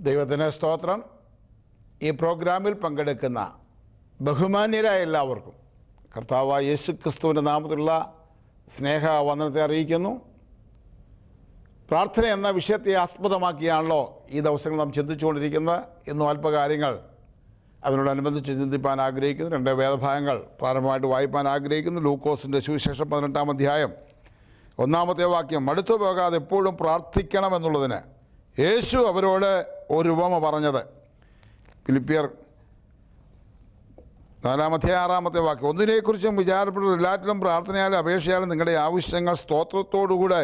ദൈവത്തിന് സ്തോത്രം. ഈ പ്രോഗ്രാമിൽ പങ്കെടുക്കുന്ന ബഹുമാന്യരായ എല്ലാവർക്കും കർത്താവായ യേശുക്രിസ്തുവിൻ്റെ നാമത്തിലുള്ള സ്നേഹവന്ദനത്തെ അറിയിക്കുന്നു. പ്രാർത്ഥന എന്ന വിഷയത്തെ ആസ്പദമാക്കിയാണല്ലോ ഈ ദിവസങ്ങൾ നാം ചിന്തിച്ചുകൊണ്ടിരിക്കുന്നത്. ഇന്നും അല്പകാര്യങ്ങൾ അതിനോടനുബന്ധിച്ച് ചിന്തിപ്പാൻ ആഗ്രഹിക്കുന്നു. 2 വേദഭാഗങ്ങൾ പ്രാരംഭമായിട്ട് വായിപ്പാൻ ആഗ്രഹിക്കുന്നു. ലൂക്കോസിൻ്റെ സുവിശേഷം 18-ാം അധ്യായം 1-ാമത്തെ വാക്യം. മടുത്തു പോകാതെ എപ്പോഴും പ്രാർത്ഥിക്കണമെന്നുള്ളതിന് യേശു അവരോട് ഒരു ഉപമ പറഞ്ഞത്. ഫിലിപ്പിയർ 4-ാമത്തെ വാക്യം. ഒന്നിനെക്കുറിച്ചും വിചാരപ്പെട്ട എല്ലാറ്റിലും പ്രാർത്ഥനയാലും അപേക്ഷയാലും നിങ്ങളുടെ ആവശ്യങ്ങൾ സ്തോത്രത്തോടുകൂടെ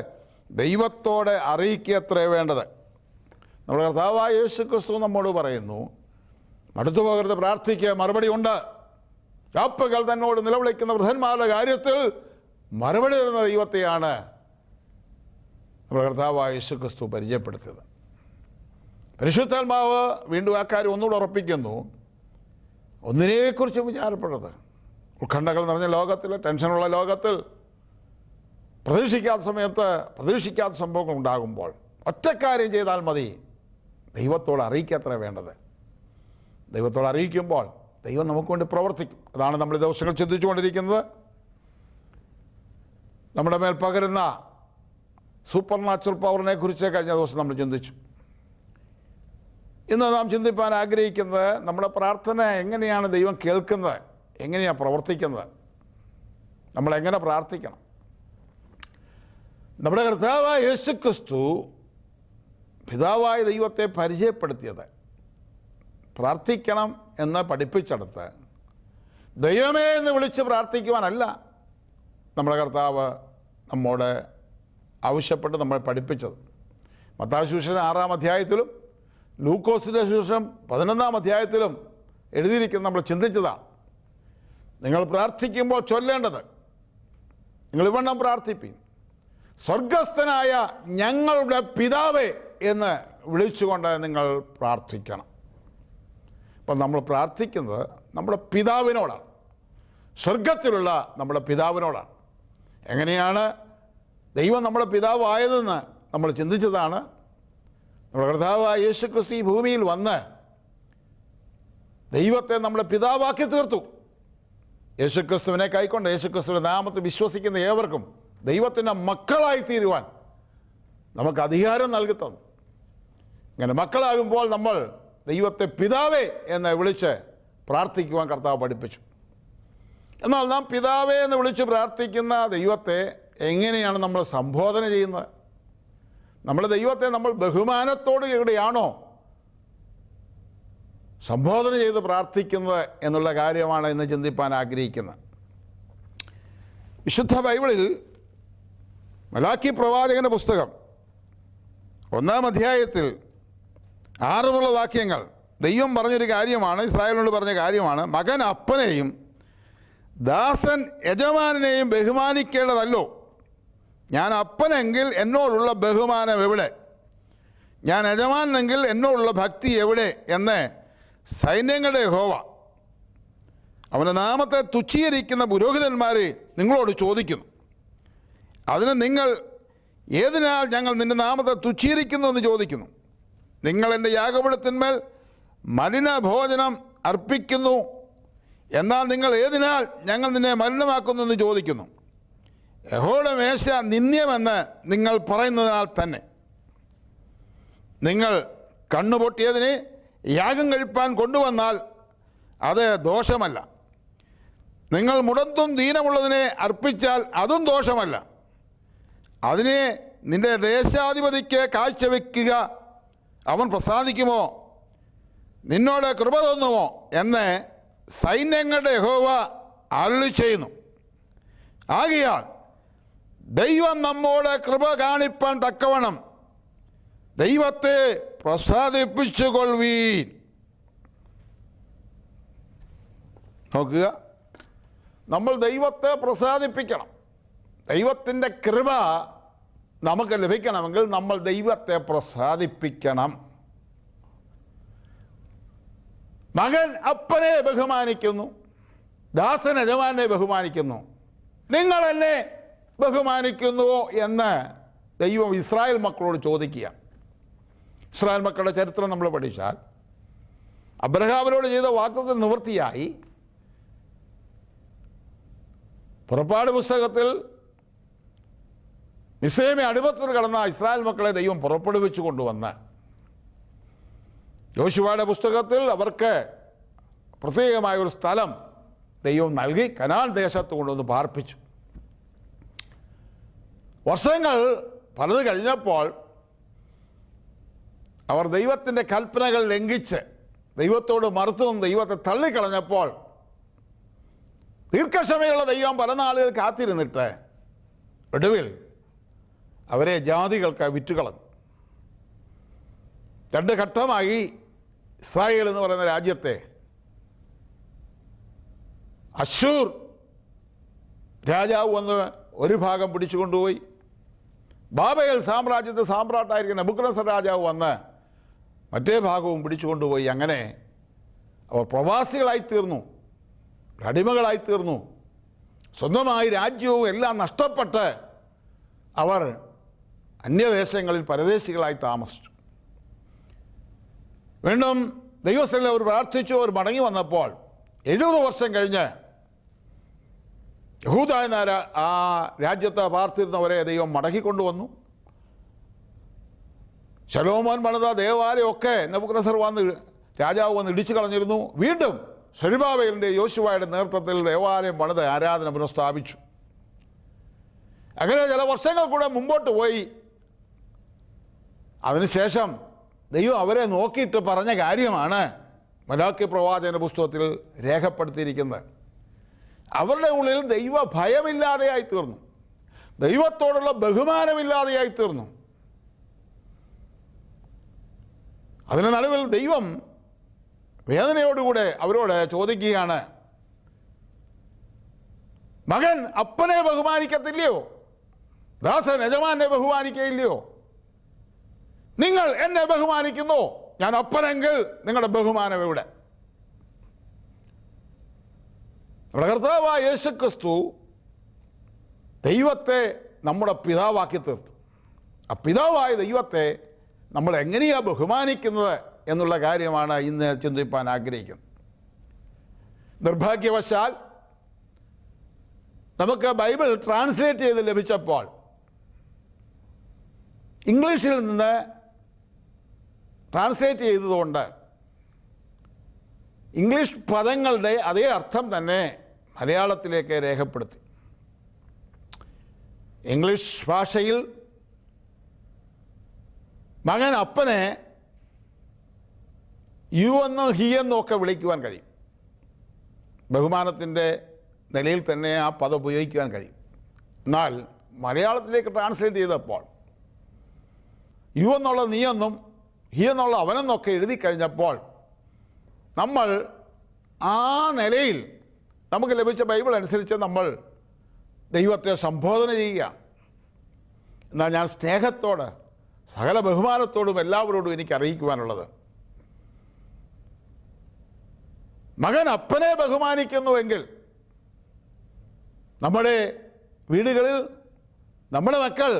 ദൈവത്തോടെ അറിയിക്കത്രേ വേണ്ടത്. നമ്മുടെ കർത്താവായ യേശുക്രിസ്തു നമ്മോട് പറയുന്നു, മടുത്തു പോകരുത്, പ്രാർത്ഥിക്കുക, മറുപടി ഉണ്ട്. രാപ്പകൽ തന്നോട് നിലവിളിക്കുന്ന വൃദ്ധന്മാരുടെ കാര്യത്തിൽ മറുപടി തരുന്ന ദൈവത്തെയാണ് നമ്മുടെ കർത്താവായ യേശുക്രിസ്തു പരിചയപ്പെടുത്തിയത്. പരിശുദ്ധാത്മാവ് വീണ്ടും ആ കാര്യം ഒന്നുകൂടെ ഉറപ്പിക്കുന്നു. ഒന്നിനെക്കുറിച്ച് വിചാരപ്പെടുന്നത്, ഉത്കണ്ഠകൾ നിറഞ്ഞ ലോകത്തിൽ, ടെൻഷനുള്ള ലോകത്തിൽ, പ്രതീക്ഷിക്കാത്ത സമയത്ത് പ്രതീക്ഷിക്കാത്ത സംഭവങ്ങൾ ഉണ്ടാകുമ്പോൾ ഒറ്റക്കാര്യം ചെയ്താൽ മതി, ദൈവത്തോട് അറിയിക്കത്ര വേണ്ടത്. ദൈവത്തോട് അറിയിക്കുമ്പോൾ ദൈവം നമുക്ക് വേണ്ടി പ്രവർത്തിക്കും. അതാണ് നമ്മൾ ഈ ദിവസങ്ങൾ ചിന്തിച്ചുകൊണ്ടിരിക്കുന്നത്. നമ്മുടെ മേൽ പകരുന്ന സൂപ്പർ നാച്ചുറൽ പവറിനെ കുറിച്ച് കഴിഞ്ഞ ദിവസം നമ്മൾ ചിന്തിച്ചു. ഇന്ന് നാം ചിന്തിപ്പാൻ ആഗ്രഹിക്കുന്നത്, നമ്മുടെ പ്രാർത്ഥന എങ്ങനെയാണ് ദൈവം കേൾക്കുന്നത്, എങ്ങനെയാണ് പ്രവർത്തിക്കുന്നത്, നമ്മളെങ്ങനെ പ്രാർത്ഥിക്കണം. നമ്മുടെ കർത്താവായ യേശുക്രിസ്തു പിതാവായ ദൈവത്തെ പരിചയപ്പെടുത്തിയത് പ്രാർത്ഥിക്കണം എന്ന് പഠിപ്പിച്ചെടുത്ത് ദൈവമേ എന്ന് വിളിച്ച് പ്രാർത്ഥിക്കുവാനല്ല നമ്മുടെ കർത്താവ് നമ്മോട് ആവശ്യപ്പെട്ട് നമ്മളെ പഠിപ്പിച്ചത്. മത്തായി സുവിശേഷം 6-ാം അധ്യായത്തിലും ലൂക്കോസിൻ്റെ സുവിശേഷം 11-ാം അധ്യായത്തിലും എഴുതിയിരിക്കുന്നത് നമ്മൾ ചിന്തിച്ചതാണ്. നിങ്ങൾ പ്രാർത്ഥിക്കുമ്പോൾ ചൊല്ലേണ്ടത്, നിങ്ങൾ ഇവണ്ണം പ്രാർത്ഥിപ്പീൻ, സ്വർഗസ്ഥനായ ഞങ്ങളുടെ പിതാവേ എന്ന് വിളിച്ചുകൊണ്ട് നിങ്ങൾ പ്രാർത്ഥിക്കണം. അപ്പം നമ്മൾ പ്രാർത്ഥിക്കുന്നത് നമ്മുടെ പിതാവിനോടാണ്, സ്വർഗത്തിലുള്ള നമ്മുടെ പിതാവിനോടാണ്. എങ്ങനെയാണ് ദൈവം നമ്മുടെ പിതാവായതെന്ന് നമ്മൾ ചിന്തിച്ചതാണ്. നമ്മുടെ കർത്താവായ യേശുക്രിസ്തു ഈ ഭൂമിയിൽ വന്ന് ദൈവത്തെ നമ്മുടെ പിതാവാക്കി തീർത്തു. യേശുക്രിസ്തുവിനെ കൈക്കൊണ്ട് യേശുക്രിസ്തുവിൻ്റെ നാമത്തിൽ വിശ്വസിക്കുന്ന ഏവർക്കും ദൈവത്തിൻ്റെ മക്കളായി തീരുവാൻ നമുക്ക് അധികാരം നൽകി തന്നു. ഇങ്ങനെ മക്കളാകുമ്പോൾ നമ്മൾ ദൈവത്തെ പിതാവേ എന്ന് വിളിച്ച് പ്രാർത്ഥിക്കുവാൻ കർത്താവ് പഠിപ്പിച്ചു. എന്നാൽ നാം പിതാവേ എന്ന് വിളിച്ച് പ്രാർത്ഥിക്കുന്ന ദൈവത്തെ എങ്ങനെയാണ് നമ്മൾ സംബോധന ചെയ്യുന്നത്? നമ്മുടെ ദൈവത്തെ നമ്മൾ ബഹുമാനത്തോടു കൂടിയാണോ സംബോധന ചെയ്ത് പ്രാർത്ഥിക്കുന്നത് എന്നുള്ള കാര്യമാണ് ഇന്ന് ചിന്തിപ്പാൻ ആഗ്രഹിക്കുന്നത്. വിശുദ്ധ ബൈബിളിൽ മലാക്കി പ്രവാചകൻ്റെ പുസ്തകം 1-ാം അധ്യായത്തിൽ 6 വാക്യങ്ങൾ ദൈവം പറഞ്ഞൊരു കാര്യമാണ്, ഇസ്രായേലിനോട് പറഞ്ഞ കാര്യമാണ്. മകൻ അപ്പനെയും ദാസൻ യജമാനെയും ബഹുമാനിക്കേണ്ടതല്ലോ. ഞാൻ അപ്പനെങ്കിൽ എന്നോടുള്ള ബഹുമാനം എവിടെ? ഞാൻ യജമാനെങ്കിൽ എന്നോടുള്ള ഭക്തി എവിടെ എന്ന് സൈന്യങ്ങളുടെ യഹോവ അവൻ്റെ നാമത്തെ തുച്ഛീകരിക്കുന്ന പുരോഹിതന്മാരെ നിങ്ങളോട് ചോദിക്കുന്നു. അതിന് നിങ്ങൾ ഏതിനാൽ ഞങ്ങൾ നിൻ്റെ നാമത്തെ തുച്ഛീകരിക്കുന്നു എന്ന് ചോദിക്കുന്നു. നിങ്ങൾ എൻ്റെ യാഗപീഠത്തിന്മേൽ മലിനഭോജനം അർപ്പിക്കുന്നു, എന്നാൽ നിങ്ങൾ ഏതിനാൽ ഞങ്ങൾ നിന്നെ മലിനമാക്കുന്നു എന്ന് ചോദിക്കുന്നു. യഹോവയുടെ മേശ നിന്ദ്യമെന്ന് നിങ്ങൾ പറയുന്നതിനാൽ തന്നെ നിങ്ങൾ കണ്ണുപൊട്ടിയതിനെ യാഗം കഴിപ്പാൻ കൊണ്ടുവന്നാൽ അത് ദോഷമല്ല. നിങ്ങൾ മുടന്തും ദീനമുള്ളതിനെ അർപ്പിച്ചാൽ അതും ദോഷമല്ല. അതിനെ നിൻ്റെ ദേശാധിപതിക്ക് കാഴ്ചവെക്കുക, അവൻ പ്രസാദിക്കുമോ, നിന്നോട് കൃപ തോന്നുമോ എന്ന് സൈന്യങ്ങളുടെ യഹോവ അരുളി ചെയ്യുന്നു. ആകയാൽ ദൈവം നമ്മോട് കൃപ കാണിപ്പാൻ തക്കവണ്ണം ദൈവത്തെ പ്രസാദിപ്പിച്ചുകൊള്ളുവീൻ. നോക്കുക, നമ്മൾ ദൈവത്തെ പ്രസാദിപ്പിക്കണം. ദൈവത്തിൻ്റെ കൃപ നമുക്ക് ലഭിക്കണമെങ്കിൽ നമ്മൾ ദൈവത്തെ പ്രസാദിപ്പിക്കണം. മകൻ അപ്പനെ ബഹുമാനിക്കുന്നു, ദാസൻ യജമാനെ ബഹുമാനിക്കുന്നു. നിങ്ങൾ എന്നെ ബഹുമാനിക്കുന്നുവോ എന്ന് ദൈവം ഇസ്രായേൽ മക്കളോട് ചോദിക്കുക. ഇസ്രായേൽ മക്കളുടെ ചരിത്രം നമ്മൾ പഠിച്ചാൽ അബ്രഹാമിനോട് ചെയ്ത വാഗ്ദത്തം നിവൃത്തിയായി. പുറപ്പാട് പുസ്തകത്തിൽ മിസ്രയീമിലെ അടിമത്തത്തിൽ കടന്ന ഇസ്രായേൽ മക്കളെ ദൈവം പുറപ്പെടുവിച്ചു കൊണ്ടുവന്ന് യോശുവയുടെ പുസ്തകത്തിൽ അവർക്ക് പ്രത്യേകമായ ഒരു സ്ഥലം ദൈവം നൽകി കനാൻ ദേശത്ത് കൊണ്ടുവന്ന് പാർപ്പിച്ചു. വർഷങ്ങൾ പലത് കഴിഞ്ഞപ്പോൾ അവർ ദൈവത്തിൻ്റെ കൽപ്പനകൾ ലംഘിച്ച് ദൈവത്തോട് മറുത്തു നിന്ന് ദൈവത്തെ തള്ളിക്കളഞ്ഞപ്പോൾ ദീർഘക്ഷമയുള്ള ദൈവം പല നാളുകൾ കാത്തിരുന്നിട്ട് ഒടുവിൽ അവരെ ജാതികൾക്ക് വിറ്റുകളഞ്ഞു. രണ്ട് ഘട്ടമായി ഇസ്രായേൽ എന്ന് പറയുന്ന രാജ്യത്തെ അശ്ശൂർ രാജാവ് വന്ന് ഒരു ഭാഗം പിടിച്ചു കൊണ്ടുപോയി. ബാബേൽ സാമ്രാജ്യത്തെ സാമ്രാട്ടായിരിക്കുന്ന നെബൂഖദ്നേസർ രാജാവ് വന്ന് മറ്റേ ഭാഗവും പിടിച്ചു കൊണ്ടുപോയി. അങ്ങനെ അവർ പ്രവാസികളായിത്തീർന്നു, അടിമകളായിത്തീർന്നു. സ്വന്തമായി രാജ്യവും എല്ലാം നഷ്ടപ്പെട്ട് അവർ അന്യദേശങ്ങളിൽ പരദേശികളായി താമസിച്ചു. വീണ്ടും ദൈവസ്ഥലിൽ അവർ പ്രാർത്ഥിച്ചു. അവർ മടങ്ങി വന്നപ്പോൾ 70 വർഷം കഴിഞ്ഞ് യഹൂദ എന്ന ആ രാജ്യത്ത് പാർത്തിരുന്നവരെ ദൈവം മടക്കിക്കൊണ്ടുവന്നു. ശലോമോൻ പണിത ദേവാലയമൊക്കെ നെബൂഖദ്നേസർ രാജാവ് വന്ന് ഇടിച്ചു കളഞ്ഞിരുന്നു. വീണ്ടും സെരുബ്ബാബേലിൻ്റെ യോശുവയുടെ നേതൃത്വത്തിൽ ദേവാലയം പണിത് ആരാധന പുനഃസ്ഥാപിച്ചു. അങ്ങനെ ചില വർഷങ്ങൾ കൂടെ മുമ്പോട്ട് പോയി. അതിനുശേഷം ദൈവം അവരെ നോക്കിയിട്ട് പറഞ്ഞ കാര്യമാണ് മലാക്കി പ്രവാചകന്റെ പുസ്തകത്തിൽ രേഖപ്പെടുത്തിയിരിക്കുന്നത്. അവരുടെ ഉള്ളിൽ ദൈവ ഭയമില്ലാതെയായി തീർന്നു, ദൈവത്തോടുള്ള ബഹുമാനമില്ലാതെയായി തീർന്നു. അതിന് നടുവിൽ ദൈവം വേദനയോടുകൂടെ അവരോട് ചോദിക്കുകയാണ്, മകൻ അപ്പനെ ബഹുമാനിക്കത്തില്ലയോ? ദാസൻ യജമാനെ ബഹുമാനിക്കയില്ലയോ? നിങ്ങൾ എന്നെ ബഹുമാനിക്കുന്നു, ഞാൻ അപ്പനെങ്കിൽ നിങ്ങളുടെ ബഹുമാനം എവിടെ? നമ്മുടെ കർത്താവായ യേശുക്രിസ്തു ദൈവത്തെ നമ്മുടെ പിതാവാക്കി തീർത്തു. ആ പിതാവായ ദൈവത്തെ നമ്മൾ എങ്ങനെയാണ് ബഹുമാനിക്കുന്നത് എന്നുള്ള കാര്യമാണ് ഇന്ന് ചിന്തിപ്പാൻ ആഗ്രഹിക്കുന്നത്. നിർഭാഗ്യവശാൽ നമുക്ക് ബൈബിൾ ട്രാൻസ്ലേറ്റ് ചെയ്ത് ലഭിച്ചപ്പോൾ ഇംഗ്ലീഷിൽ നിന്ന് ട്രാൻസ്ലേറ്റ് ചെയ്തതുകൊണ്ട് ഇംഗ്ലീഷ് പദങ്ങളുടെ അതേ അർത്ഥം തന്നെ മലയാളത്തിലേക്ക് രേഖപ്പെടുത്തി. ഇംഗ്ലീഷ് ഭാഷയിൽ മകൻ അപ്പനെ യു എന്നും ഹി എന്നും ഒക്കെ വിളിക്കുവാൻ കഴിയും. ബഹുമാനത്തിൻ്റെ നിലയിൽ തന്നെ ആ പദം ഉപയോഗിക്കുവാൻ കഴിയും. എന്നാൽ മലയാളത്തിലേക്ക് ട്രാൻസ്ലേറ്റ് ചെയ്തപ്പോൾ യു എന്നുള്ള നീ എന്നും ഹി എന്നുള്ള അവനെന്നൊക്കെ എഴുതി കഴിഞ്ഞപ്പോൾ നമ്മൾ ആ നിലയിൽ നമുക്ക് ലഭിച്ച ബൈബിൾ അനുസരിച്ച് നമ്മൾ ദൈവത്തെ സംബോധന ചെയ്യുകയാണ്. എന്നാൽ ഞാൻ സ്നേഹത്തോട് സകല ബഹുമാനത്തോടും എല്ലാവരോടും എനിക്ക് അറിയിക്കുവാനുള്ളത്, മകൻ അപ്പനെ ബഹുമാനിക്കുന്നുവെങ്കിൽ നമ്മുടെ വീടുകളിൽ നമ്മുടെ മക്കൾ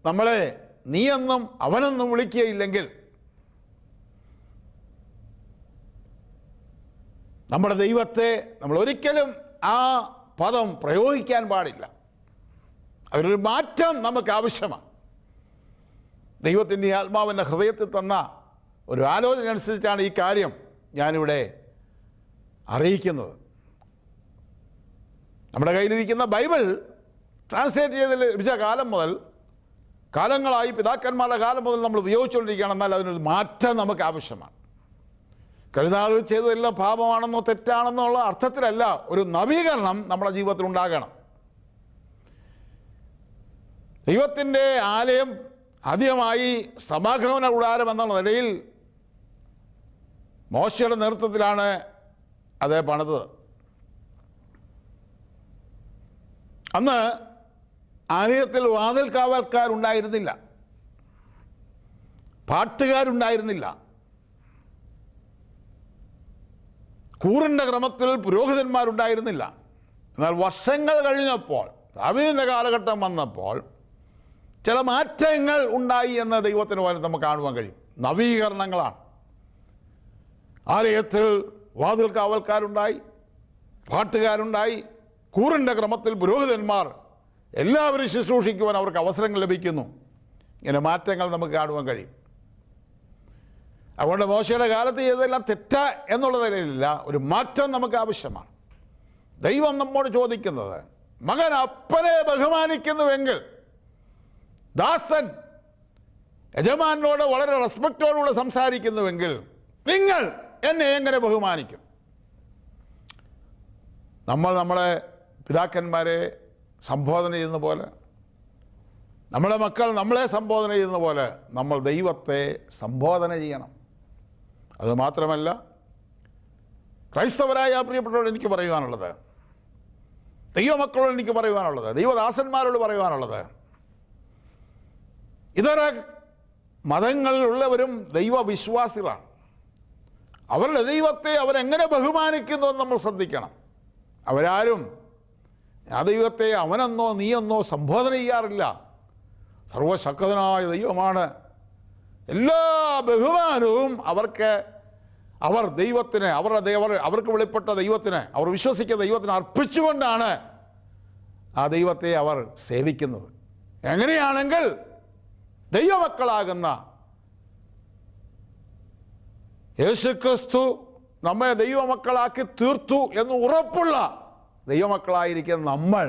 നമ്മളെ നീയെന്നും അവനെന്നും വിളിക്കുകയില്ലെങ്കിൽ നമ്മുടെ ദൈവത്തെ നമ്മൾ ഒരിക്കലും ആ പദം പ്രയോഗിക്കാൻ പാടില്ല. അതിനൊരു മാറ്റം നമുക്ക് ആവശ്യമാണ്. ദൈവത്തിൻ്റെ ആത്മാവിൻ്റെ ഹൃദയത്തിൽ തന്ന ഒരു ആലോചന അനുസരിച്ചാണ് ഈ കാര്യം ഞാനിവിടെ അറിയിക്കുന്നത്. നമ്മുടെ കയ്യിലിരിക്കുന്ന ബൈബിൾ ട്രാൻസ്ലേറ്റ് ചെയ്ത് ലഭിച്ച കാലം മുതൽ, കാലങ്ങളായി പിതാക്കന്മാരുടെ കാലം മുതൽ നമ്മൾ ഉപയോഗിച്ചുകൊണ്ടിരിക്കുകയാണ്. എന്നാൽ അതിനൊരു മാറ്റം നമുക്ക് ആവശ്യമാണ്. കഴിഞ്ഞ ആളുകൾ ചെയ്തതെല്ലാം പാപമാണെന്നോ തെറ്റാണെന്നോ ഉള്ള അർത്ഥത്തിലല്ല, ഒരു നവീകരണം നമ്മുടെ ജീവിതത്തിൽ ഉണ്ടാകണം. ദൈവത്തിൻ്റെ ആലയം ആദ്യമായി സമാഗമന കൂടാരം എന്നുള്ള നിലയിൽ മോശയുടെ നേതൃത്വത്തിലാണ് അത് പണിതത്. അന്ന് ആലയത്തിൽ വാതിൽ കാവൽക്കാരുണ്ടായിരുന്നില്ല, പാട്ടുകാരുണ്ടായിരുന്നില്ല, കൂറിൻ്റെ ക്രമത്തിൽ പുരോഹിതന്മാരുണ്ടായിരുന്നില്ല. എന്നാൽ വർഷങ്ങൾ കഴിഞ്ഞപ്പോൾ, ദാവീദിൻ്റെ കാലഘട്ടം വന്നപ്പോൾ ചില മാറ്റങ്ങൾ ഉണ്ടായി എന്ന് ദൈവത്തിന് പോലെ നമുക്ക് കാണുവാൻ കഴിയും. നവീകരണങ്ങളാണ്. ആലയത്തിൽ വാതിൽ കാവൽക്കാരുണ്ടായി, പാട്ടുകാരുണ്ടായി, കൂറിൻ്റെ ക്രമത്തിൽ പുരോഹിതന്മാർ, എല്ലാവരും ശുശ്രൂഷിക്കുവാൻ അവർക്ക് അവസരങ്ങൾ ലഭിക്കുന്നു. ഇങ്ങനെ മാറ്റങ്ങൾ നമുക്ക് കാണുവാൻ കഴിയും. അതുകൊണ്ട് മോശയുടെ കാലത്ത് ചെയ്തതെല്ലാം തെറ്റ എന്നുള്ള നിലയിലില്ല, ഒരു മാറ്റം നമുക്ക് ആവശ്യമാണ്. ദൈവം നമ്മോട് ചോദിക്കുന്നത്, മകൻ അപ്പനെ ബഹുമാനിക്കുന്നുവെങ്കിൽ, ദാസൻ യജമാനോട് വളരെ റെസ്പെക്റ്റോടുകൂടെ സംസാരിക്കുന്നുവെങ്കിൽ, നിങ്ങൾ എന്നെ എങ്ങനെ ബഹുമാനിക്കും? നമ്മൾ നമ്മളെ പിതാക്കന്മാരെ സംബോധന ചെയ്യുന്ന പോലെ, നമ്മുടെ മക്കൾ നമ്മളെ സംബോധന ചെയ്യുന്ന പോലെ നമ്മൾ ദൈവത്തെ സംബോധന ചെയ്യണം. അതുമാത്രമല്ല, ക്രൈസ്തവരായ പ്രിയപ്പെട്ടവരോട് എനിക്ക് പറയുവാനുള്ളത്, ദൈവമക്കളോട് എനിക്ക് പറയുവാനുള്ളത്, ദൈവദാസന്മാരോട് പറയുവാനുള്ളത്, ഇതര മതങ്ങളിലുള്ളവരും ദൈവവിശ്വാസികളാണ്. അവരുടെ ദൈവത്തെ അവരെങ്ങനെ ബഹുമാനിക്കുന്നു എന്ന് നമ്മൾ ശ്രദ്ധിക്കണം. അവരാരും ആ ദൈവത്തെ അവനെന്നോ നീയെന്നോ സംബോധന ചെയ്യാറില്ല. സർവശക്തനായ ദൈവമാണ്. എല്ലാ ബഹുമാനവും അവർ ദൈവത്തിന്, അവർക്ക് വെളിപ്പെട്ട ദൈവത്തിന്, അവർ വിശ്വസിക്കുന്ന ദൈവത്തിന് അർപ്പിച്ചുകൊണ്ടാണ് ആ ദൈവത്തെ അവർ സേവിക്കുന്നത്. എങ്ങനെയാണെങ്കിൽ ദൈവമക്കളാകുന്ന യേശുക്രിസ്തു നമ്മെ ദൈവമക്കളാക്കി തീർത്തു എന്ന് ഉറപ്പുള്ള ദൈവമക്കളായിരിക്കുന്ന നമ്മൾ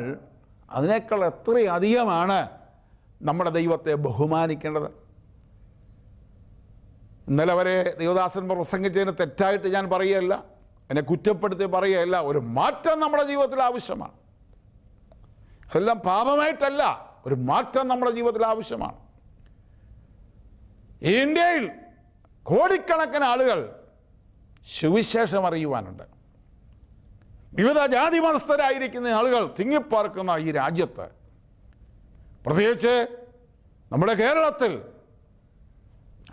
അതിനേക്കാൾ എത്രയധികമാണ് നമ്മുടെ ദൈവത്തെ ബഹുമാനിക്കേണ്ടത്. ഇന്നലെ വരെ ദൈവദാസന്മാർ പ്രസംഗിച്ചതിന് തെറ്റായിട്ട് ഞാൻ പറയുകയല്ല, എന്നെ കുറ്റപ്പെടുത്തി പറയുകയല്ല. ഒരു മാറ്റം നമ്മുടെ ജീവിതത്തിൽ ആവശ്യമാണ്. അതെല്ലാം പാപമായിട്ടല്ല, ഒരു മാറ്റം നമ്മുടെ ജീവിതത്തിൽ ആവശ്യമാണ്. ഇന്ത്യയിൽ കോടിക്കണക്കിന് ആളുകൾ സുവിശേഷം അറിയുവാനുണ്ട്. വിവിധ ജാതി മതസ്ഥരായിരിക്കുന്ന ആളുകൾ തിങ്ങിപ്പാർക്കുന്ന ഈ രാജ്യത്ത്, പ്രത്യേകിച്ച് നമ്മുടെ കേരളത്തിൽ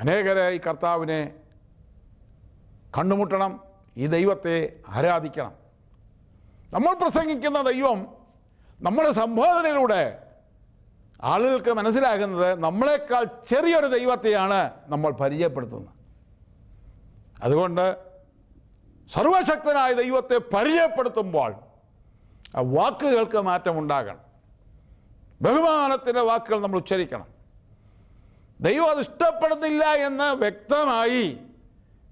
അനേകരെ ഈ കർത്താവിനെ കണ്ടുമുട്ടണം, ഈ ദൈവത്തെ ആരാധിക്കണം. നമ്മൾ പ്രസംഗിക്കുന്ന ദൈവം നമ്മുടെ സംബോധനയിലൂടെ ആളുകൾക്ക് മനസ്സിലാകുന്നത് നമ്മളെക്കാൾ ചെറിയൊരു ദൈവത്തെയാണ് നമ്മൾ പരിചയപ്പെടുത്തുന്നത്. അതുകൊണ്ട് സർവശക്തനായ ദൈവത്തെ പരിചയപ്പെടുത്തുമ്പോൾ ആ വാക്കുകൾക്ക് മാറ്റമുണ്ടാകണം. ബഹുമാനത്തിൻ്റെ വാക്കുകൾ നമ്മൾ ഉച്ചരിക്കണം. ദൈവം അത് ഇഷ്ടപ്പെടുന്നില്ല എന്ന് വ്യക്തമായി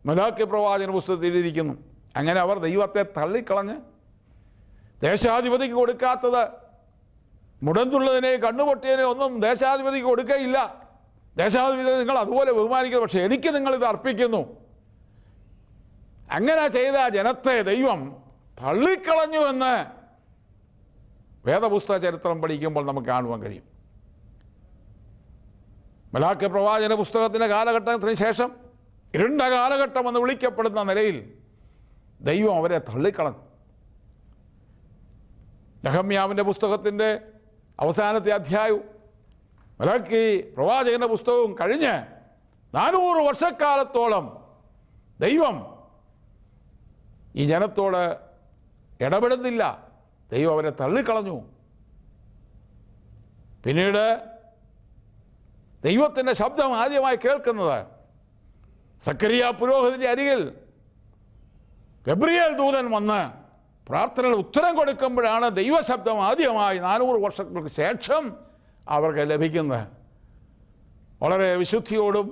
മലാക്കി പ്രവാചന പുസ്തകത്തിൽ എഴുതിയിരിക്കുന്നു. അങ്ങനെ അവർ ദൈവത്തെ തള്ളിക്കളഞ്ഞ് ദേശാധിപതിക്ക് കൊടുക്കാത്തത്, മുടന്തുള്ളതിനെ കണ്ണുപൊട്ടിയതിനെ ഒന്നും ദേശാധിപതിക്ക് കൊടുക്കുകയില്ല. ദേശാധിപതി നിങ്ങൾ അതുപോലെ ബഹുമാനിക്കുന്നു, പക്ഷേ എനിക്ക് നിങ്ങളിത് അർപ്പിക്കുന്നു. അങ്ങനെ ചെയ്ത ജനത്തെ ദൈവം തള്ളിക്കളഞ്ഞുവെന്ന് വേദപുസ്തക ചരിത്രം പഠിക്കുമ്പോൾ നമുക്ക് കാണുവാൻ കഴിയും. മലാക്കി പ്രവാചന പുസ്തകത്തിൻ്റെ കാലഘട്ടത്തിന് ശേഷം ഇരുണ്ട കാലഘട്ടം എന്ന് വിളിക്കപ്പെടുന്ന നിലയിൽ ദൈവം അവരെ തള്ളിക്കളഞ്ഞു. നെഹമ്യാവിൻ്റെ പുസ്തകത്തിൻ്റെ അവസാനത്തെ അധ്യായവും മലാക്കി പ്രവാചകൻ്റെ പുസ്തകവും കഴിഞ്ഞ് 400 വർഷക്കാലത്തോളം ദൈവം ഈ ജനത്തോട് ഇടപെടുന്നില്ല. ദൈവം അവരെ തള്ളിക്കളഞ്ഞു. പിന്നീട് ദൈവത്തിൻ്റെ ശബ്ദം ആദ്യമായി കേൾക്കുന്നത് സക്കറിയ പുരോഹിതൻ്റെ അരികിൽ ഗബ്രിയേൽ ദൂതൻ വന്ന് പ്രാർത്ഥനയുടെ ഉത്തരം കൊടുക്കുമ്പോഴാണ് ദൈവശബ്ദം ആദ്യമായി 400 വർഷങ്ങൾക്ക് ശേഷം അവർക്ക് ലഭിക്കുന്നത്. വളരെ വിശുദ്ധിയോടും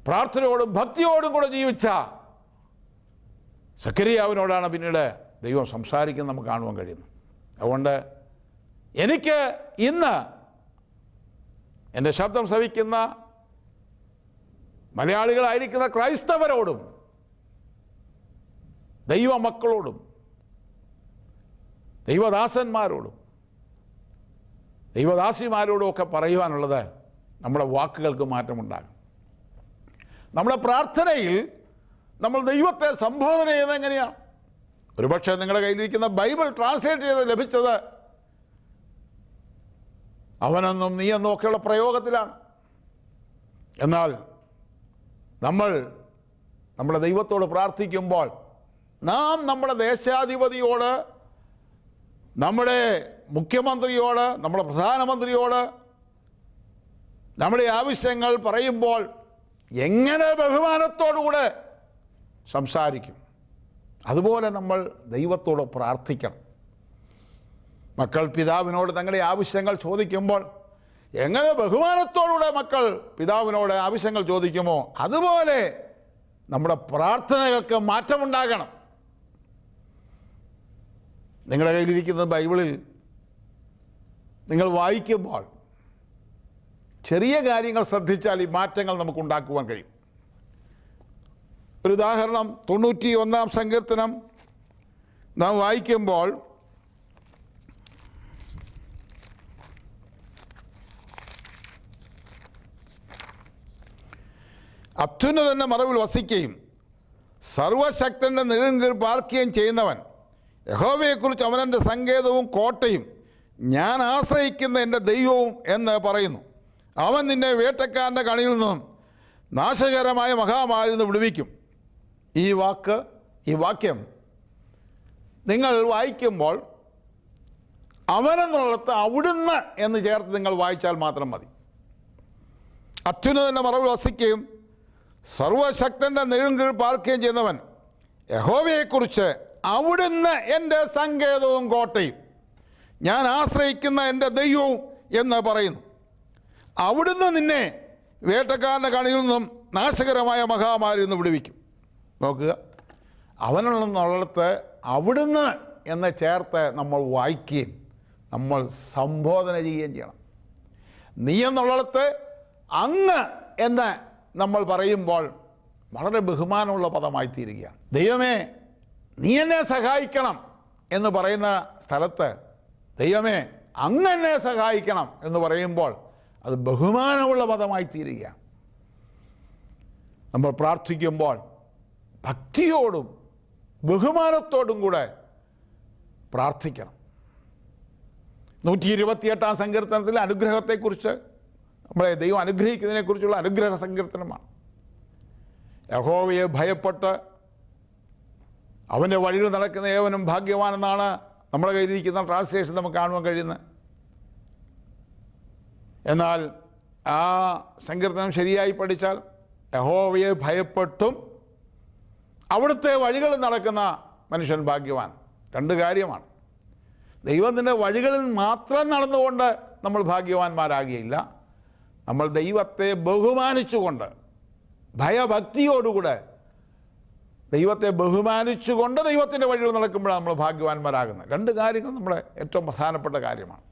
പ്രാർത്ഥനയോടും ഭക്തിയോടും കൂടെ ജീവിച്ച സക്കറിയാവിനോടാണ് പിന്നീട് ദൈവം സംസാരിക്കുന്നത് നമുക്ക് കാണുവാൻ കഴിയുന്നു. അതുകൊണ്ട് എനിക്ക് ഇന്ന് എൻ്റെ ശബ്ദം ശ്രവിക്കുന്ന മലയാളികളായിരിക്കുന്ന ക്രൈസ്തവരോടും ദൈവമക്കളോടും ദൈവദാസന്മാരോടും ദൈവദാസിമാരോടും ഒക്കെ പറയുവാനുള്ളത്, നമ്മുടെ വാക്കുകൾക്ക് മാറ്റമുണ്ടാകും. നമ്മുടെ പ്രാർത്ഥനയിൽ നമ്മൾ ദൈവത്തെ സംബോധന ചെയ്യുന്നത് എങ്ങനെയാണ്? ഒരുപക്ഷെ നിങ്ങളുടെ കയ്യിലിരിക്കുന്ന ബൈബിൾ ട്രാൻസ്ലേറ്റ് ചെയ്ത് ലഭിച്ചത് അവനെന്നും നീയെന്നും ഒക്കെയുള്ള പ്രയോഗത്തിലാണ്. എന്നാൽ നമ്മൾ നമ്മുടെ ദൈവത്തോട് പ്രാർത്ഥിക്കുമ്പോൾ നാം നമ്മുടെ ദേശാധിപതിയോട്, നമ്മുടെ മുഖ്യമന്ത്രിയോട്, നമ്മുടെ പ്രധാനമന്ത്രിയോട് നമ്മുടെ ആവശ്യങ്ങൾ പറയുമ്പോൾ എങ്ങനെ ബഹുമാനത്തോടുകൂടെ സംസാരിക്കും? അതുപോലെ നമ്മൾ ദൈവത്തോട് പ്രാർത്ഥിക്കണം. മക്കൾ പിതാവിനോട് തങ്ങളുടെ ആവശ്യങ്ങൾ ചോദിക്കുമ്പോൾ എങ്ങനെ ബഹുമാനത്തോടുകൂടെ മക്കൾ പിതാവിനോട് ആവശ്യങ്ങൾ ചോദിക്കുമോ അതുപോലെ നമ്മുടെ പ്രാർത്ഥനകൾക്ക് മാറ്റമുണ്ടാകണം. നിങ്ങളുടെ കയ്യിലിരിക്കുന്ന ബൈബിളിൽ നിങ്ങൾ വായിക്കുമ്പോൾ ചെറിയ കാര്യങ്ങൾ ശ്രദ്ധിച്ചാൽ ഈ മാറ്റങ്ങൾ നമുക്കുണ്ടാക്കുവാൻ കഴിയും. ഒരു ഉദാഹരണം, 91 സങ്കീർത്തനം നാം വായിക്കുമ്പോൾ അത്യുന്നതന്റെ മറവിൽ വസിക്കുകയും സർവശക്തന്റെ നിഴലിൽ പാർക്കുകയും ചെയ്യുന്നവൻ, യഹോവയെക്കുറിച്ച് അവനെൻ്റെ സങ്കേതവും കോട്ടയും ഞാൻ ആശ്രയിക്കുന്ന എൻ്റെ ദൈവവും എന്ന് പറയുന്നു. അവൻ നിന്നെ വേട്ടക്കാരൻ്റെ കണിയിൽ നിന്നും നാശകരമായ മഹാമാരിയിൽ നിന്ന് വിടുവിക്കും. ഈ വാക്യം നിങ്ങൾ വായിക്കുമ്പോൾ അവനെന്നുള്ളിടത്ത് അവിടുന്ന് എന്ന് ചേർത്ത് നിങ്ങൾ വായിച്ചാൽ മാത്രം മതി. അത്യുന്നതന്റെ മറവിൽ വസിക്കുകയും സർവശക്തന്റെ നിഴലിൽ പാർക്കുകയും ചെയ്യുന്നവൻ, യഹോവയെക്കുറിച്ച് അവിടുന്ന് എൻ്റെ സങ്കേതവും കോട്ടയും ഞാൻ ആശ്രയിക്കുന്ന എൻ്റെ ദൈവവും എന്ന് പറയുന്നു. അവിടുന്ന് നിന്നെ വേട്ടക്കാരൻ്റെ കണിയിൽ നിന്നും നാശകരമായ മഹാമാരിയിൽ നിന്ന് വിടുവിക്കും. നോക്കുക, അവനുള്ളിടത്ത് അവിടുന്ന് എന്ന് ചേർത്ത് നമ്മൾ വായിക്കുകയും നമ്മൾ സംബോധന ചെയ്യുകയും ചെയ്യണം. നീ എന്നുള്ളിടത്ത് അങ്ങ് എന്ന് നമ്മൾ പറയുമ്പോൾ വളരെ ബഹുമാനമുള്ള പദമായി തീരുകയാണ്. ദൈവമേ നീ എന്നെ സഹായിക്കണം എന്ന് പറയുന്ന സ്ഥലത്ത് ദൈവമേ അങ്ങ് എന്നെ സഹായിക്കണം എന്ന് പറയുമ്പോൾ അത് ബഹുമാനമുള്ള പദമായി തീരുകയാണ്. നമ്മൾ പ്രാർത്ഥിക്കുമ്പോൾ ഭക്തിയോടും ബഹുമാനത്തോടും കൂടെ പ്രാർത്ഥിക്കണം. 128 സങ്കീർത്തനത്തിൽ അനുഗ്രഹത്തെക്കുറിച്ച്, നമ്മളെ ദൈവം അനുഗ്രഹിക്കുന്നതിനെക്കുറിച്ചുള്ള അനുഗ്രഹ സങ്കീർത്തനമാണ്. യഹോവയെ ഭയപ്പെട്ട് അവൻ്റെ വഴികൾ നടക്കുന്ന ഏവനും ഭാഗ്യവാനെന്നാണ് നമ്മുടെ കയ്യിലിരിക്കുന്ന ട്രാൻസ്ലേഷൻ നമുക്ക് കാണുവാൻ കഴിയുന്നത്. എന്നാൽ ആ സങ്കീർത്തനം ശരിയായി പഠിച്ചാൽ യഹോവയെ ഭയപ്പെട്ടും അവിടുത്തെ വഴികൾ നടക്കുന്ന മനുഷ്യൻ ഭാഗ്യവാൻ. രണ്ട് കാര്യമാണ്. ദൈവത്തിൻ്റെ വഴികളിൽ മാത്രം നടന്നുകൊണ്ട് നമ്മൾ ഭാഗ്യവാന്മാരാകുകയില്ല. നമ്മൾ ദൈവത്തെ ബഹുമാനിച്ചുകൊണ്ട്, ഭയഭക്തിയോടുകൂടെ ദൈവത്തെ ബഹുമാനിച്ചുകൊണ്ട് ദൈവത്തിൻ്റെ വഴികൾ നടക്കുമ്പോഴാണ് നമ്മൾ ഭാഗ്യവാന്മാരാകുന്നത്. രണ്ട് കാര്യങ്ങൾ നമ്മുടെ ഏറ്റവും പ്രധാനപ്പെട്ട കാര്യമാണ്.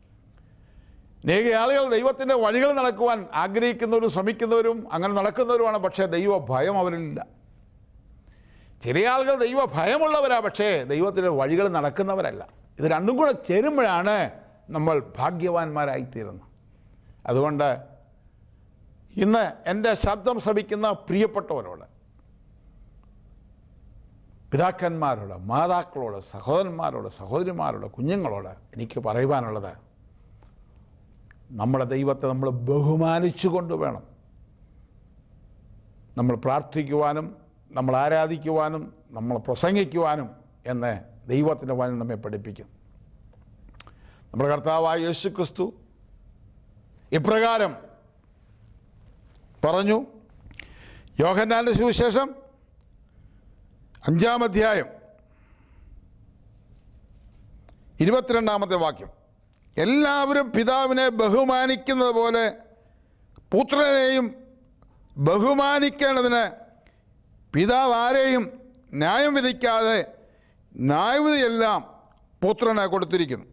അനേക ആളുകൾ ദൈവത്തിൻ്റെ വഴികൾ നടക്കുവാൻ ആഗ്രഹിക്കുന്നവരും ശ്രമിക്കുന്നവരും അങ്ങനെ നടക്കുന്നവരുമാണ്, പക്ഷേ ദൈവഭയം അവരിലില്ല. ചില ആളുകൾ ദൈവഭയമുള്ളവരാണ്, പക്ഷേ ദൈവത്തിൻ്റെ വഴികൾ നടക്കുന്നവരല്ല. ഇത് രണ്ടും കൂടെ ചേരുമ്പോഴാണ് നമ്മൾ ഭാഗ്യവാന്മാരായിത്തീരുന്നത്. അതുകൊണ്ട് ഇന്ന് എൻ്റെ ശബ്ദം ശ്രവിക്കുന്ന പ്രിയപ്പെട്ടവരോട്, പിതാക്കന്മാരോട്, മാതാക്കളോട്, സഹോദരന്മാരോട്, സഹോദരിമാരോട്, കുഞ്ഞുങ്ങളോട് എനിക്ക് പറയുവാനുള്ളത്, നമ്മുടെ ദൈവത്തെ നമ്മൾ ബഹുമാനിച്ചുകൊണ്ട് വേണം നമ്മൾ പ്രാർത്ഥിക്കുവാനും നമ്മൾ ആരാധിക്കുവാനും നമ്മൾ പ്രസംഗിക്കുവാനും എന്ന് ദൈവത്തിൻ്റെ വചനം നമ്മെ പഠിപ്പിക്കും. നമ്മുടെ കർത്താവായ യേശുക്രിസ്തു ഇപ്രകാരം പറഞ്ഞു. യോഹന്നാന്റെ സുവിശേഷം 5-ാം അധ്യായം 22-ാമത്തെ വാക്യം, എല്ലാവരും പിതാവിനെ ബഹുമാനിക്കുന്നത് പോലെ പുത്രനെയും ബഹുമാനിക്കേണ്ടതിന് പിതാവ് ആരെയും ന്യായം വിധിക്കാതെ ന്യായവിധിയെല്ലാം പുത്രന് കൊടുത്തിരിക്കുന്നു.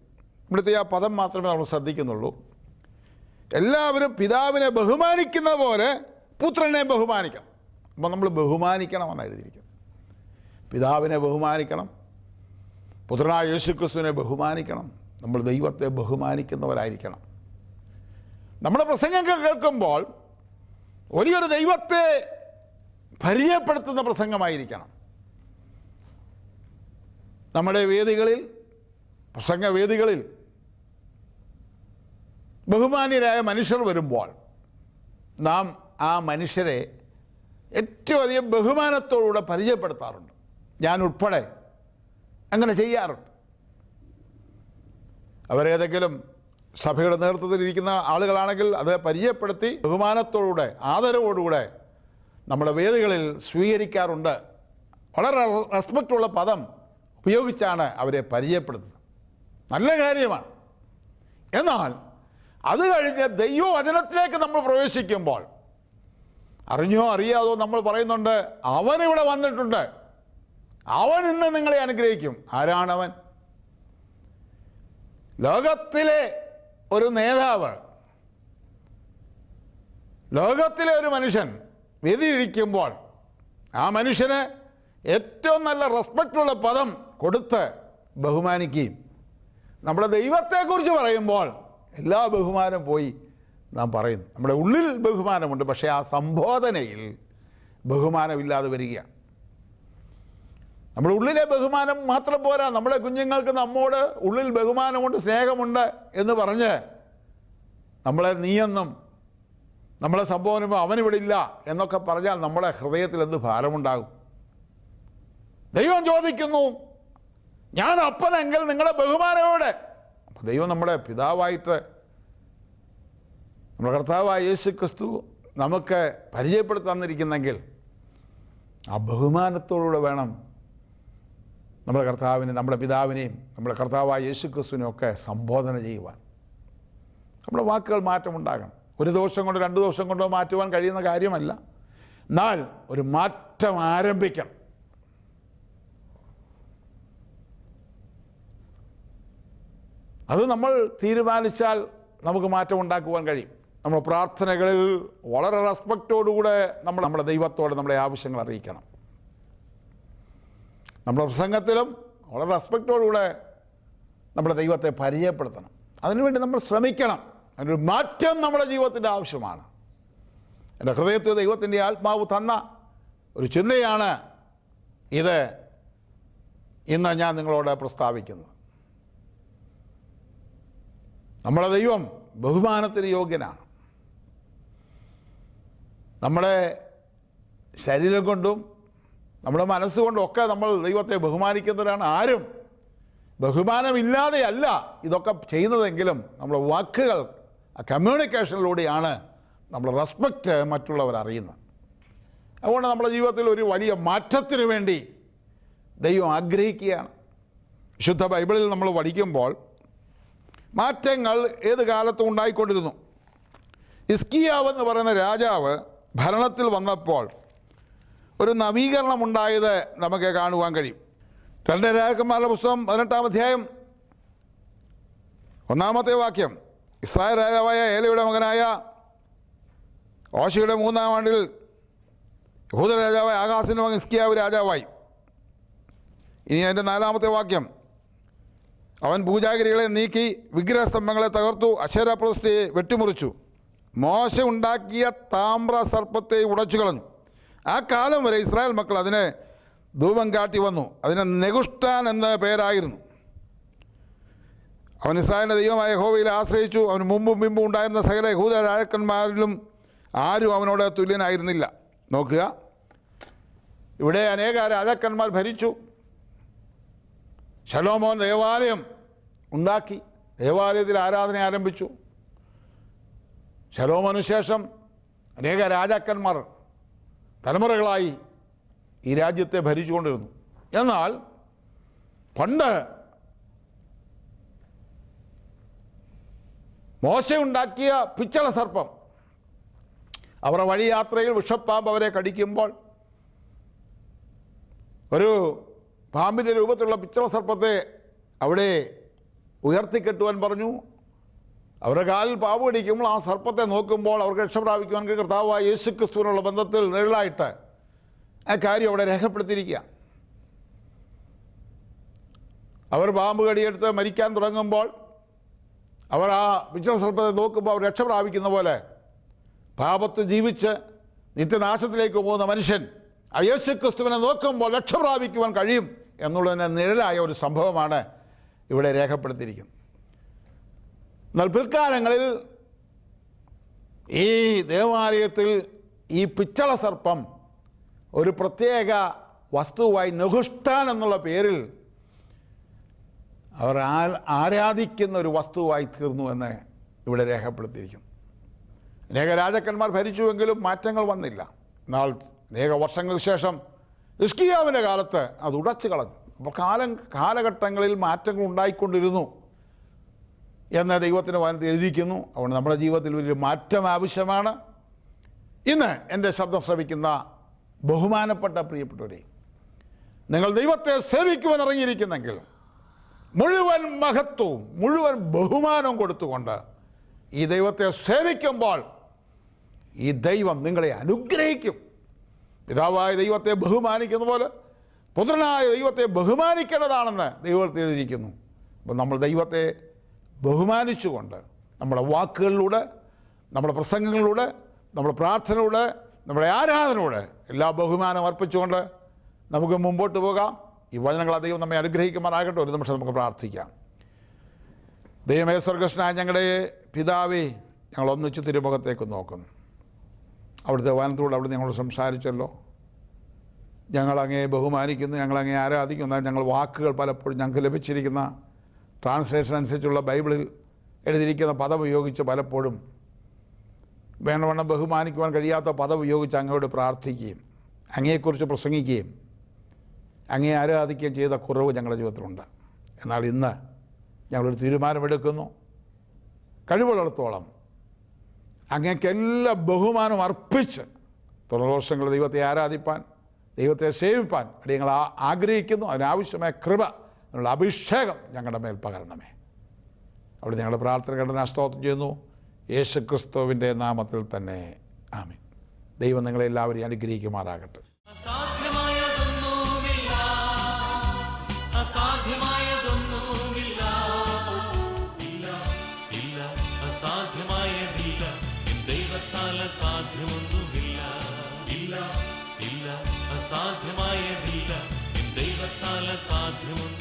ഇവിടുത്തെ ആ പദം മാത്രമേ നമ്മൾ ശ്രദ്ധിക്കുന്നുള്ളൂ. എല്ലാവരും പിതാവിനെ ബഹുമാനിക്കുന്ന പോലെ പുത്രനെ ബഹുമാനിക്കണം. അപ്പോൾ നമ്മൾ ബഹുമാനിക്കണമെന്ന് എഴുതിയിരിക്കുന്നത്. പിതാവിനെ ബഹുമാനിക്കണം, പുത്രനായ യേശുക്രിസ്തുവിനെ ബഹുമാനിക്കണം. നമ്മൾ ദൈവത്തെ ബഹുമാനിക്കുന്നവരായിരിക്കണം. നമ്മുടെ പ്രസംഗങ്ങൾ കേൾക്കുമ്പോൾ വലിയൊരു ദൈവത്തെ പരിചയപ്പെടുത്തുന്ന പ്രസംഗമായിരിക്കണം. നമ്മുടെ വേദികളിൽ, പ്രസംഗവേദികളിൽ ബഹുമാന്യരായ മനുഷ്യർ വരുമ്പോൾ നാം ആ മനുഷ്യരെ ഏറ്റവും അധികം ബഹുമാനത്തോടുകൂടെ പരിചയപ്പെടുത്താറുണ്ട്. ഞാൻ ഉൾപ്പെടെ അങ്ങനെ ചെയ്യാറുണ്ട്. അവരേതെങ്കിലും സഭയുടെ നേതൃത്വത്തിലിരിക്കുന്ന ആളുകളാണെങ്കിൽ അത് പരിചയപ്പെടുത്തി ബഹുമാനത്തോടുകൂടെ ആദരവോടുകൂടെ നമ്മുടെ വേദികളിൽ സ്വീകരിക്കാറുണ്ട്. വളരെ റെസ്പെക്റ്റുള്ള പദം ഉപയോഗിച്ചാണ് അവരെ പരിചയപ്പെടുത്തുന്നത്. നല്ല കാര്യമാണ്. എന്നാൽ അത് കഴിഞ്ഞ് ദൈവവചനത്തിലേക്ക് നമ്മൾ പ്രവേശിക്കുമ്പോൾ അറിഞ്ഞോ അറിയാതോ നമ്മൾ പറയുന്നുണ്ട്, അവനിവിടെ വന്നിട്ടുണ്ട്, അവൻ ഇന്ന് നിങ്ങളെ അനുഗ്രഹിക്കും. ആരാണവൻ? ലോകത്തിലെ ഒരു നേതാവ്, ലോകത്തിലെ ഒരു മനുഷ്യൻ വേദിയിരിക്കുമ്പോൾ ആ മനുഷ്യന് ഏറ്റവും നല്ല റെസ്പെക്റ്റുള്ള പദം കൊടുത്ത് ബഹുമാനിക്കുകയും, നമ്മുടെ ദൈവത്തെക്കുറിച്ച് പറയുമ്പോൾ എല്ലാ ബഹുമാനം പോയി നാം പറയുന്നു. നമ്മുടെ ഉള്ളിൽ ബഹുമാനമുണ്ട്, പക്ഷേ ആ സംബോധനയിൽ ബഹുമാനമില്ലാതെ വരികയാണ്. നമ്മുടെ ഉള്ളിലെ ബഹുമാനം മാത്രം പോരാ, നമ്മുടെ കുഞ്ഞുങ്ങൾക്ക് നമ്മോട് ഉള്ളിൽ ബഹുമാനമുണ്ട്, സ്നേഹമുണ്ട് എന്ന് പറഞ്ഞ് നമ്മളെ നീയെന്നും നമ്മളെ സംബോധന അവനിവിടെ ഇല്ല എന്നൊക്കെ പറഞ്ഞാൽ നമ്മുടെ ഹൃദയത്തിൽ എന്ത് ഭാരമുണ്ടാകും? ദൈവം ചോദിക്കുന്നു, ഞാൻ അപ്പനെങ്കിൽ നിങ്ങളുടെ ബഹുമാനമോടെ. അപ്പോൾ ദൈവം നമ്മുടെ പിതാവായിട്ട് നമ്മുടെ കർത്താവായ യേശു ക്രിസ്തു നമുക്ക് പരിചയപ്പെടുത്താന്നിരിക്കുന്നെങ്കിൽ ആ ബഹുമാനത്തോടുകൂടെ വേണം നമ്മുടെ കർത്താവിനെ, നമ്മുടെ പിതാവിനെയും നമ്മുടെ കർത്താവായ യേശു ക്രിസ്തുവിനെയും ഒക്കെ സംബോധന ചെയ്യുവാൻ. നമ്മുടെ വാക്കുകൾ മാറ്റമുണ്ടാകണം. ഒരു ദിവസം കൊണ്ടോ 2 ദിവസം കൊണ്ടോ മാറ്റുവാൻ കഴിയുന്ന കാര്യമല്ല. എന്നാൽ ഒരു മാറ്റം ആരംഭിക്കണം. അത് നമ്മൾ തീരുമാനിച്ചാൽ നമുക്ക് മാറ്റം ഉണ്ടാക്കുവാൻ കഴിയും. നമ്മൾ പ്രാർത്ഥനകളിൽ വളരെ റെസ്പെക്റ്റോടുകൂടെ നമ്മുടെ ദൈവത്തോട് നമ്മുടെ ആവശ്യങ്ങൾ അറിയിക്കണം. നമ്മുടെ പ്രസംഗത്തിലും വളരെ റെസ്പെക്റ്റോടുകൂടെ നമ്മുടെ ദൈവത്തെ പരിചയപ്പെടുത്തണം. അതിനുവേണ്ടി നമ്മൾ ശ്രമിക്കണം. അതിനൊരു മാറ്റം നമ്മുടെ ജീവിതത്തിൻ്റെ ആവശ്യമാണ്. എൻ്റെ ഹൃദയത്തിൽ ദൈവത്തിൻ്റെ ആത്മാവ് തന്ന ഒരു ചിന്തയാണ് ഇത് ഇന്ന് ഞാൻ നിങ്ങളോട് പ്രസ്താവിക്കുന്നത്. നമ്മുടെ ദൈവം ബഹുമാനത്തിന് യോഗ്യനാണ്. നമ്മുടെ ശരീരം കൊണ്ടും നമ്മുടെ മനസ്സുകൊണ്ടും ഒക്കെ നമ്മൾ ദൈവത്തെ ബഹുമാനിക്കുന്നവരാണ്. ആരും ബഹുമാനമില്ലാതെയല്ല ഇതൊക്കെ ചെയ്യുന്നതെങ്കിലും നമ്മുടെ വാക്കുകൾ, കമ്മ്യൂണിക്കേഷനിലൂടെയാണ് നമ്മൾ റെസ്പെക്റ്റ് മറ്റുള്ളവർ അറിയുന്നത്. അതുകൊണ്ട് നമ്മുടെ ജീവിതത്തിൽ ഒരു വലിയ മാറ്റത്തിന് വേണ്ടി ദൈവം ആഗ്രഹിക്കുകയാണ്. വിശുദ്ധ ബൈബിളിൽ നമ്മൾ പഠിക്കുമ്പോൾ മാറ്റങ്ങൾ ഏത് കാലത്തും ഉണ്ടായിക്കൊണ്ടിരുന്നു. ഹിസ്കിയാവ് എന്ന് പറയുന്ന രാജാവ് ഭരണത്തിൽ വന്നപ്പോൾ ഒരു നവീകരണം ഉണ്ടായത് നമുക്ക് കാണുവാൻ കഴിയും. 2 രാജാക്കന്മാരുടെ പുസ്തകം 18-ാം അധ്യായം 1-ാമത്തെ വാക്യം. ഇസ്രായേൽ രാജാവായ ഏലയുടെ മകനായ ഓശയുടെ 3-ാം ആണ്ടിൽ യഹൂദ രാജാവായ ആഹാസിൻ്റെ മകൻ ഹിസ്കിയാവ് രാജാവായി. ഇനി അതിൻ്റെ 4-ാമത്തെ വാക്യം. അവൻ പൂജാഗിരികളെ നീക്കി വിഗ്രഹസ്തംഭങ്ങളെ തകർത്തു, അശേര പ്രതിഷ്ഠയെ വെട്ടിമുറിച്ചു, മോശ ഉണ്ടാക്കിയ താമ്ര സർപ്പത്തെ ഉടച്ചു കളഞ്ഞു. ആ കാലം വരെ ഇസ്രായേൽ മക്കൾ അതിനെ ധൂപം കാട്ടി വന്നു. അതിന് നെഗുഷ്ടാൻ എന്ന പേരായിരുന്നു. അവൻ ഇസ്രായേലിൻ്റെ ദൈവമായ യഹോവയിൽ ആശ്രയിച്ചു. അവന് മുമ്പും പിമ്പും ഉണ്ടായിരുന്ന സകല യഹൂദ രാജാക്കന്മാരിലും ആരും അവനോട് തുല്യനായിരുന്നില്ല. നോക്കുക, ഇവിടെ അനേക രാജാക്കന്മാർ ഭരിച്ചു. ശലോമോൻ ദേവാലയം ഉണ്ടാക്കി, ദേവാലയത്തിൽ ആരാധന ആരംഭിച്ചു. ശലോമോനു ശേഷം അനേക രാജാക്കന്മാർ തലമുറകളായി ഈ രാജ്യത്തെ ഭരിച്ചുകൊണ്ടിരുന്നു. എന്നാൽ പണ്ട് മോശ ഉണ്ടാക്കിയ പിച്ചള സർപ്പം, അവരുടെ വഴിയാത്രയിൽ വിഷപ്പാമ്പ് അവരെ കടിക്കുമ്പോൾ ഒരു പാമ്പിൻ്റെ രൂപത്തിലുള്ള പിച്ചള സർപ്പത്തെ അവിടെ ഉയർത്തിക്കെട്ടുവാൻ പറഞ്ഞു. അവരുടെ കാലിൽ പാമ്പ് കടിക്കുമ്പോൾ ആ സർപ്പത്തെ നോക്കുമ്പോൾ അവർക്ക് രക്ഷപ്രാപിക്കുവാൻ കർത്താവായ യേശു ക്രിസ്തുവിനുള്ള ബന്ധത്തിൽ നിഴലായിട്ട് ആ കാര്യം അവിടെ രേഖപ്പെടുത്തിയിരിക്കുക. അവർ പാമ്പ് കടിയെടുത്ത് മരിക്കാൻ തുടങ്ങുമ്പോൾ അവർ ആ പിച്ചള സർപ്പത്തെ നോക്കുമ്പോൾ അവർ രക്ഷപ്രാപിക്കുന്ന പോലെ പാപത്ത് ജീവിച്ച് നിത്യനാശത്തിലേക്ക് പോകുന്ന മനുഷ്യൻ ആ യേശു ക്രിസ്തുവിനെ നോക്കുമ്പോൾ രക്ഷപ്രാപിക്കുവാൻ കഴിയും എന്നുള്ളതിന് നിഴലായ ഒരു സംഭവമാണ് ഇവിടെ രേഖപ്പെടുത്തിയിരിക്കുന്നത്. എന്നാൽ പിൽക്കാലങ്ങളിൽ ഈ ദേവാലയത്തിൽ ഈ പിച്ചള സർപ്പം ഒരു പ്രത്യേക വസ്തുവായി നെഹുഷ്ഠാൻ എന്നുള്ള പേരിൽ അവർ ആരാധിക്കുന്ന ഒരു വസ്തുവായി തീർന്നു എന്ന് ഇവിടെ രേഖപ്പെടുത്തിയിരിക്കുന്നു. അനേക രാജാക്കന്മാർ ഭരിച്ചുവെങ്കിലും മാറ്റങ്ങൾ വന്നില്ല. എന്നാൽ അനേക വർഷങ്ങൾക്ക് ശേഷം ഹിസ്കിയാവിൻ്റെ കാലത്ത് അത് ഉടച്ചു കളഞ്ഞു. അപ്പോൾ കാലഘട്ടങ്ങളിൽ മാറ്റങ്ങൾ ഉണ്ടായിക്കൊണ്ടിരുന്നു എന്ന് ദൈവത്തിൻ്റെ വചനത്തിൽ എഴുതിയിരിക്കുന്നു. അതുകൊണ്ട് നമ്മുടെ ജീവിതത്തിൽ ഒരു മാറ്റം ആവശ്യമാണ്. ഇന്ന് എൻ്റെ ശബ്ദം ശ്രവിക്കുന്ന ബഹുമാനപ്പെട്ട പ്രിയപ്പെട്ടവരെ, നിങ്ങൾ ദൈവത്തെ സേവിക്കുവാൻ ഇറങ്ങിയിരിക്കുന്നെങ്കിൽ മുഴുവൻ മഹത്വവും മുഴുവൻ ബഹുമാനവും കൊടുത്തുകൊണ്ട് ഈ ദൈവത്തെ സേവിക്കുമ്പോൾ ഈ ദൈവം നിങ്ങളെ അനുഗ്രഹിക്കും. പിതാവായ ദൈവത്തെ ബഹുമാനിക്കുന്ന പോലെ പുത്രനായ ദൈവത്തെ ബഹുമാനിക്കേണ്ടതാണെന്ന് ദൈവത്തിൽ എഴുതിയിരിക്കുന്നു. അപ്പോൾ നമ്മൾ ദൈവത്തെ ബഹുമാനിച്ചുകൊണ്ട് നമ്മുടെ വാക്കുകളിലൂടെ, നമ്മുടെ പ്രസംഗങ്ങളിലൂടെ, നമ്മുടെ പ്രാർത്ഥനയിലൂടെ, നമ്മുടെ ആരാധനയിലൂടെ എല്ലാ ബഹുമാനം അർപ്പിച്ചുകൊണ്ട് നമുക്ക് മുമ്പോട്ട് പോകാം. ഈ വചനങ്ങൾ ദൈവം നമ്മെ അനുഗ്രഹിക്കുമാറാകട്ടെ. ഒരു നിമിഷം നമുക്ക് പ്രാർത്ഥിക്കാം. ദൈവമേ സ്വർഗ്ഗസ്ഥനായ ഞങ്ങളുടെ പിതാവേ, ഞങ്ങൾ ഒന്നിച്ച് തിരുമുഖത്തേക്ക് നോക്കുന്നു. അവിടുത്തെ വചനത്തോട് അവിടെ ഞങ്ങളോട് സംസാരിച്ചല്ലോ. ഞങ്ങളങ്ങേ ബഹുമാനിക്കുന്നു, ഞങ്ങളങ്ങേ ആരാധിക്കുന്നു. ഞങ്ങൾ വാക്കുകൾ പലപ്പോഴും ഞങ്ങൾക്ക് ലഭിച്ചിരിക്കുന്ന ട്രാൻസ്ലേഷൻ അനുസരിച്ചുള്ള ബൈബിളിൽ എഴുതിയിരിക്കുന്ന പദം ഉപയോഗിച്ച് പലപ്പോഴും വേണവണ്ണം ബഹുമാനിക്കുവാൻ കഴിയാത്ത പദം ഉപയോഗിച്ച് അങ്ങയോട് പ്രാർത്ഥിക്കുകയും അങ്ങയെക്കുറിച്ച് പ്രസംഗിക്കുകയും അങ്ങേ ആരാധിക്കുകയും ചെയ്ത കുറവ് ഞങ്ങളുടെ ജീവിതത്തിലുണ്ട്. എന്നാൽ ഇന്ന് ഞങ്ങളൊരു തീരുമാനമെടുക്കുന്നു. കഴിവുള്ളിടത്തോളം അങ്ങേക്ക് എല്ലാ ബഹുമാനവും അർപ്പിച്ച് തുടർ വർഷങ്ങൾ ദൈവത്തെ ആരാധിപ്പാൻ, ദൈവത്തെ സേവിപ്പാൻ ഞങ്ങൾ ആഗ്രഹിക്കുന്നു. അതിനാവശ്യമായ കൃപ, അതിനുള്ള അഭിഷേകം ഞങ്ങളുടെ മേൽ പകരണമേ. അവിടെ ഞങ്ങളുടെ പ്രാർത്ഥന കേട്ടതിന് സ്തോത്രം ചെയ്യുന്നു. യേശുക്രിസ്തുവിൻ്റെ നാമത്തിൽ തന്നെ ആമേൻ. ദൈവം നിങ്ങളെല്ലാവരെയും അനുഗ്രഹിക്കുമാറാകട്ടെ. അസാധ്യമൊന്നുമില്ല, ഇല്ല ഇല്ല, അസാധ്യമായതില്ല, ദൈവത്താൽ അസാധ്യമൊന്നും